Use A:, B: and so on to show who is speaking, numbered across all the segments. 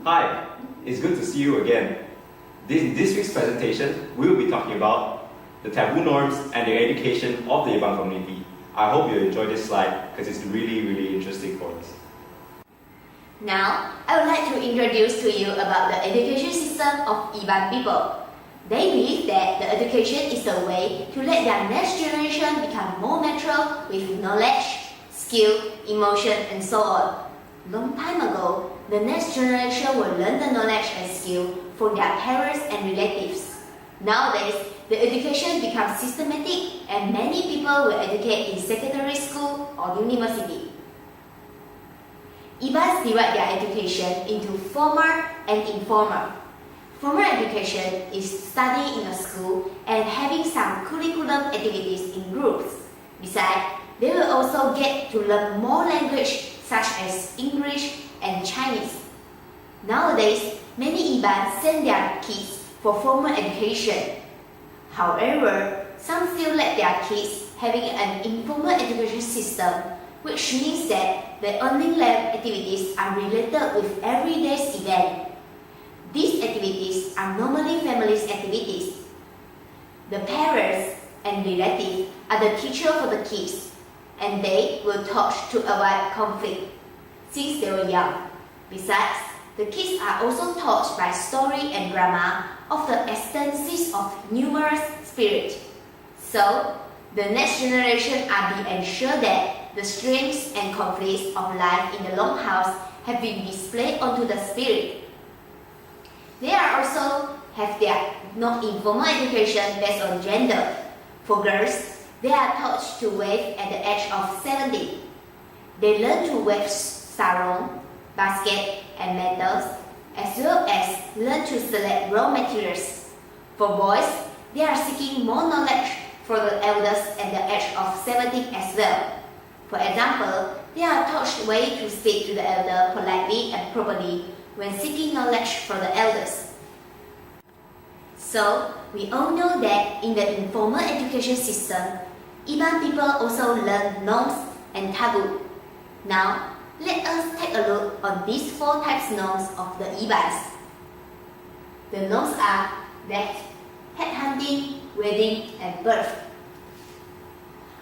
A: Hi, it's good to see you again. This week's presentation, we will be talking about the taboo norms and the education of the Iban community. I hope you enjoy this slide because it's really interesting for us.
B: Now, I would like to introduce to you about the education system of Iban people. They believe that the education is a way to let their next generation become more mature with knowledge, skill, emotion, and so on. Long time ago, the next generation will learn the knowledge and skill from their parents and relatives. Nowadays, the education becomes systematic and many people will educate in secondary school or university. Ibans divide their education into formal and informal. Formal education is studying in a school and having some curriculum activities in groups. Besides, they will also get to learn more language such as English and Chinese. Nowadays, many Ibans send their kids for formal education. However, some still let their kids having an informal education system, which means that the learning lab activities are related with everyday's event. These activities are normally family's activities. The parents and relatives are the teacher for the kids, and they will talk to avoid conflict since they were young. Besides, the kids are also taught by story and drama of the existence of numerous spirits. So, the next generation are being ensured that the strengths and conflicts of life in the longhouse have been displayed onto the spirit. They are also have their non-informal education based on gender. For girls, they are taught to weave at the age of 17. They learn to weave sarong, basket, and metals, as well as learn to select raw materials. For boys, they are seeking more knowledge for the elders at the age of 17 as well. For example, they are taught way to speak to the elder politely and properly when seeking knowledge from the elders. So, we all know that in the informal education system, Iban people also learn norms and taboo. Now, let us take a look on these 4 types norms of the Ibans. The norms are death, headhunting, wedding, and birth.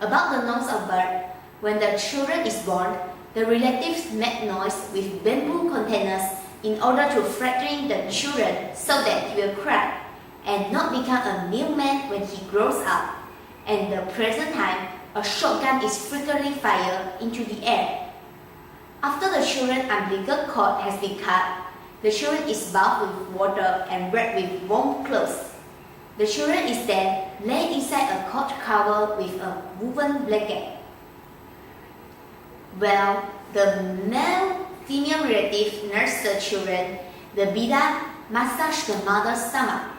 B: About the norms of birth, when the children is born, the relatives make noise with bamboo containers in order to frighten the children so that he will cry and not become a new man when he grows up. And the present time, a shotgun is frequently fired into the air. After the children's umbilical cord has been cut, the children is bathed with water and wrapped with warm clothes. The children is then laid inside a cot cover with a woven blanket. While the male-female relative nurse the children, the bidan massage the mother's stomach.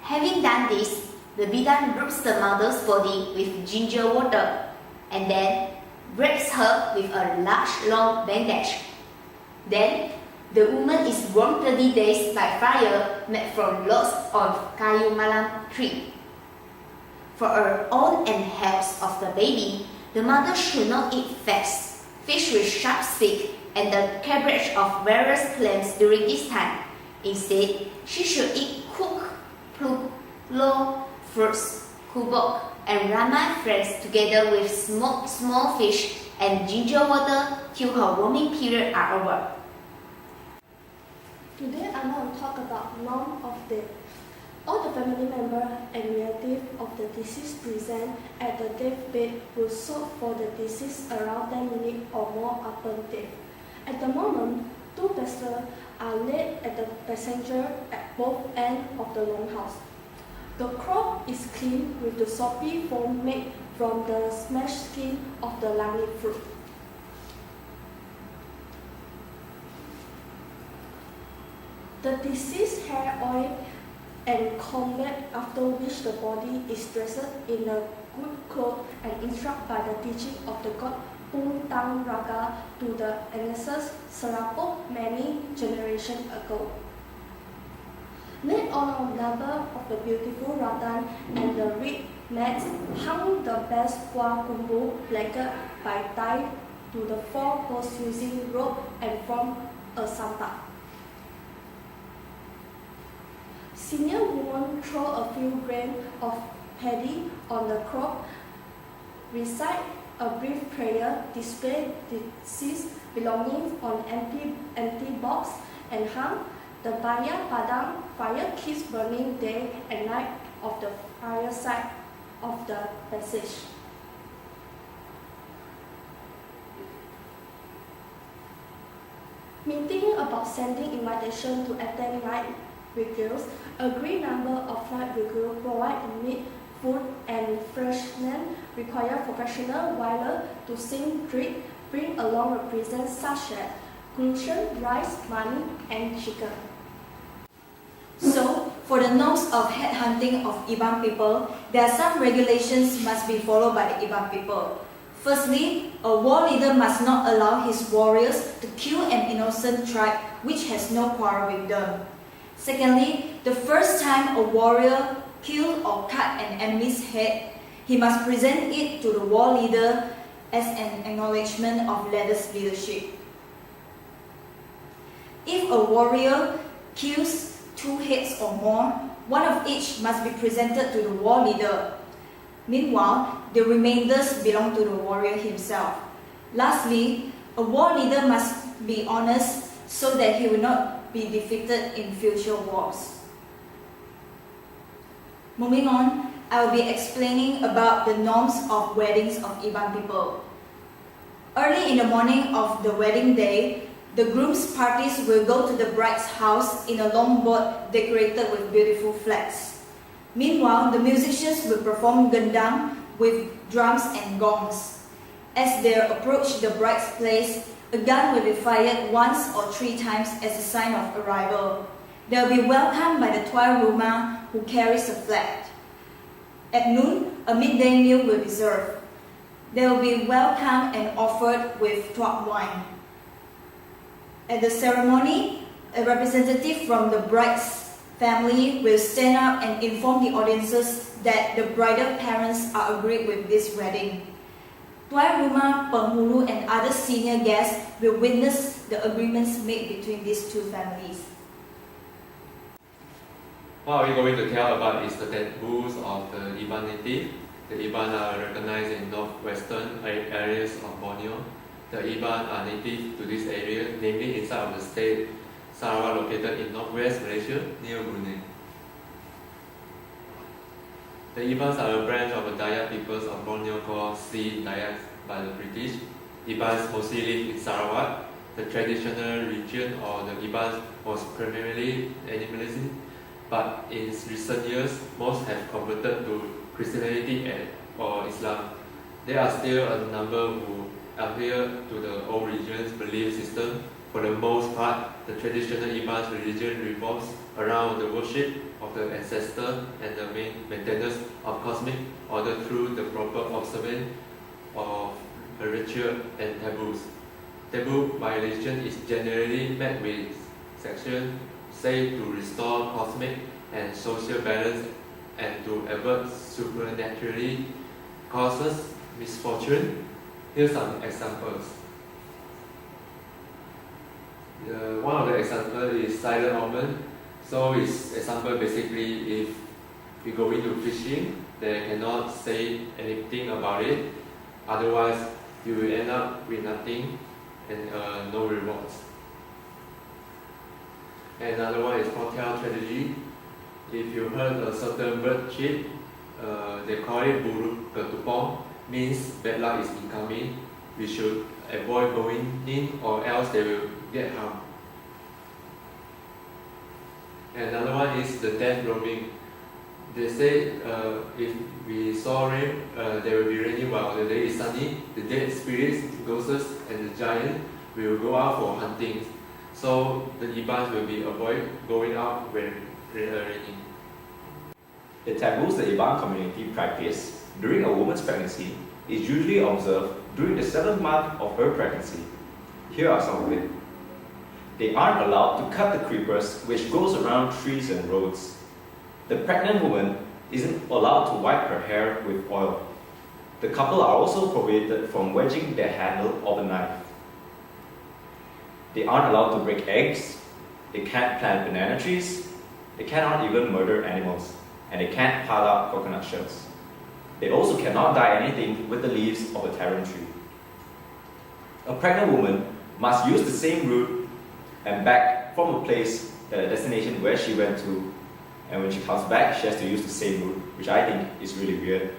B: Having done this, the bidan rubs the mother's body with ginger water and then wraps her with a large long bandage. Then, the woman is warmed 30 days by fire made from logs of kayu malam tree. For her own and health of the baby, the mother should not eat fish with sharp stick, and the cabbage of various plants during this time. Instead, she should eat cooked pulo, fruits, kubok, and rama friends together with smoked small fish and ginger water till her warming period are over.
C: Today I'm going to talk about norm of death. All the family members and relatives of the deceased present at the deathbed will soak for the deceased around 10 minutes or more after death. At the moment, 2 passengers are laid at the passenger at both ends of the longhouse. The cloth is cleaned with the soapy foam made from the smashed skin of the langi fruit. The deceased hair oil and combed, after which the body is dressed in a good cloth and instructed by the teaching of the god Pung Tang Raga to the ancestors Serapok many generations ago. Laid on a number of the beautiful rattan and the red mats hung the best Gua Kumbu blanket by tie to the 4 posts using rope and form a santa. Senior women throw a few grains of paddy on the crop, recite a brief prayer, display deceased belongings on empty box, and hum the Baya Padang fire keeps burning day and night of the fireside of the passage. Meeting about sending invitation to attend night vigils, a great number of night vigils provide meat, food, and refreshment require professional whiler to sing, drink, bring along represents such as gluten, rice, money, and chicken.
D: So, for the norms of headhunting of Iban people, there are some regulations must be followed by the Iban people. Firstly, a war leader must not allow his warriors to kill an innocent tribe which has no quarrel with them. Secondly, the first time a warrior kills or cuts an enemy's head, he must present it to the war leader as an acknowledgement of latter's leadership. If a warrior kills 2 heads or more, one of each must be presented to the war leader. Meanwhile, the remainders belong to the warrior himself. Lastly, a war leader must be honest so that he will not be defeated in future wars. Moving on, I will be explaining about the norms of weddings of Iban people. Early in the morning of the wedding day, the groom's parties will go to the bride's house in a long boat decorated with beautiful flags. Meanwhile, the musicians will perform gendang with drums and gongs. As they approach the bride's place, a gun will be fired once or 3 times as a sign of arrival. They will be welcomed by the tuan rumah who carries a flag. At noon, a midday meal will be served. They will be welcomed and offered with tuak wine. At the ceremony, a representative from the bride's family will stand up and inform the audiences that the bridal parents are agreed with this wedding. Tuan rumah, penghulu, and other senior guests will witness the agreements made between these 2 families.
E: What are we going to tell about is the taboos of the Iban native. The Iban are recognized in northwestern areas of Borneo. The Iban are native to this area, namely inside of the state Sarawak, located in northwest Malaysia near Brunei. The Ibans are a branch of the Dayak peoples of Borneo called Sea Dayak by the British. Ibans mostly live in Sarawak. The traditional religion of the Ibans was primarily animalism, but in recent years, most have converted to Christianity or Islam. There are still a number who adhere to the old religion's belief system. For the most part, the traditional Iban's religion revolves around the worship of the ancestor and the maintenance of cosmic order through the proper observance of a ritual and taboos. Taboo violation is generally met with sanction, say to restore cosmic and social balance and to avert supernaturally causes misfortune. Here are some examples. One of the examples is silent omen. So its example basically, if we go into fishing, they cannot say anything about it. Otherwise, you will end up with nothing and no rewards. Another one is foretell strategy. If you heard a certain bird chirp, they call it buruk ketupong, means bad luck is incoming. We should avoid going in or else they will get harmed. Another one is the death roaming. They say if we saw rain, there will be rainy while the day is sunny. The dead spirits, ghosts, and the giant will go out for hunting. So the Ibans will be avoid going out when raining.
A: The taboos the Iban community practice during a woman's pregnancy is usually observed during the 7th month of her pregnancy. Here are some of it. They aren't allowed to cut the creepers which grows around trees and roads. The pregnant woman isn't allowed to wipe her hair with oil. The couple are also prohibited from wedging their handle of a knife. They aren't allowed to break eggs. They can't plant banana trees. They cannot even murder animals, and they can't pile up coconut shells. They also cannot dye anything with the leaves of a tarum tree. A pregnant woman must use the same route and back from a place, the destination where she went to, and when she comes back, she has to use the same route, which I think is really weird.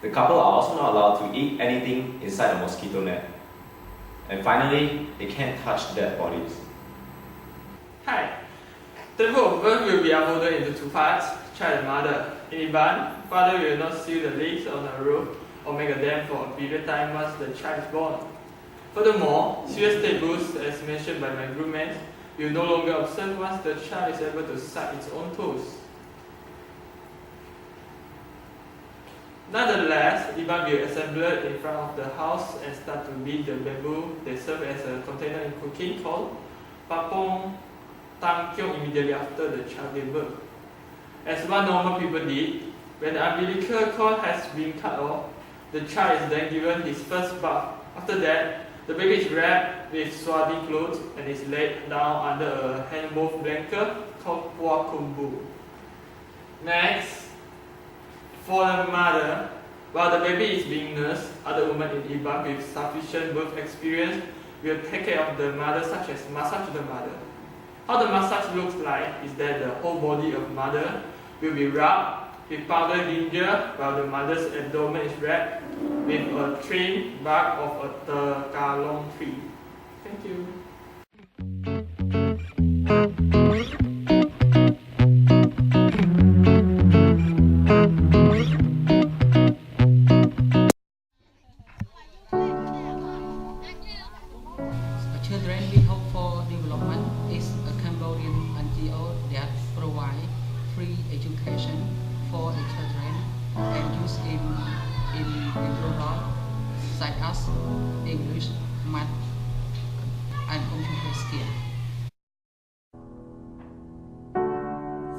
A: The couple are also not allowed to eat anything inside a mosquito net. And finally, they can't touch dead bodies.
F: Hi. The book of birth will be uploaded into two parts, child and mother. In Iban, father will not seal the leaves on a roof or make a dam for a period of time once the child is born. Furthermore, serious taboos, as mentioned by my groommates, will no longer observe once the child is able to suck its own toes. Nonetheless, Iban will assemble in front of the house and start to beat the bamboo they serve as a container in cooking called Papong Tang Kiong immediately after the child gave birth. As what normal people did, when the umbilical cord has been cut off, the child is then given his first bath. After that, the baby is wrapped with swaddling clothes and is laid down under a hand-woven blanket called Pua Kumbu. Next, for the mother, while the baby is being nursed, other women in Iban with sufficient birth experience will take care of the mother, such as massage the mother. How the massage looks like is that the whole body of mother will be rubbed with powdered ginger while the mother's abdomen is wrapped with a trimmed bark of a terkalong tree. Thank you.
G: Children We Hope for Development is a Cambodian NGO that provides free education for the children and use in rural such as English, math, and computer skills.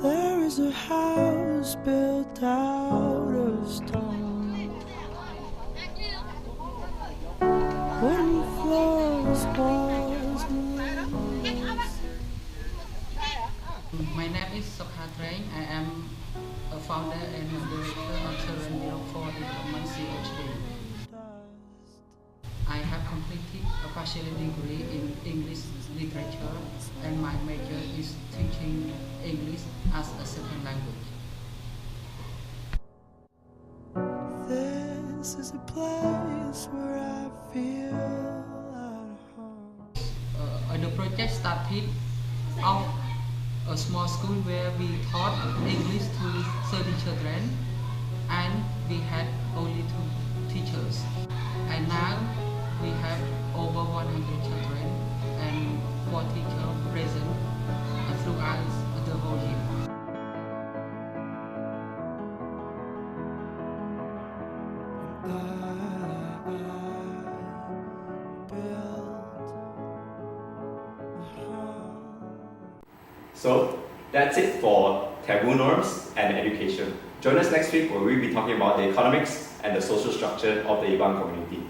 H: There is a house built out of stone, wooden floors, walls, and windows.
G: My name is Sokha Train. I am a founder and a director of Children We Hope for Development CHD. I have completed a bachelor degree in English literature, and my major is teaching English as a second language.
H: This is a place where I feel at home.
G: The project started out a small school where we taught English to 30 children, and we had only 2 teachers. And now we have over 100 children and 4 teachers present throughout the whole year.
A: So that's it for taboo norms and education. Join us next week where we'll be talking about the economics and the social structure of the Iban community.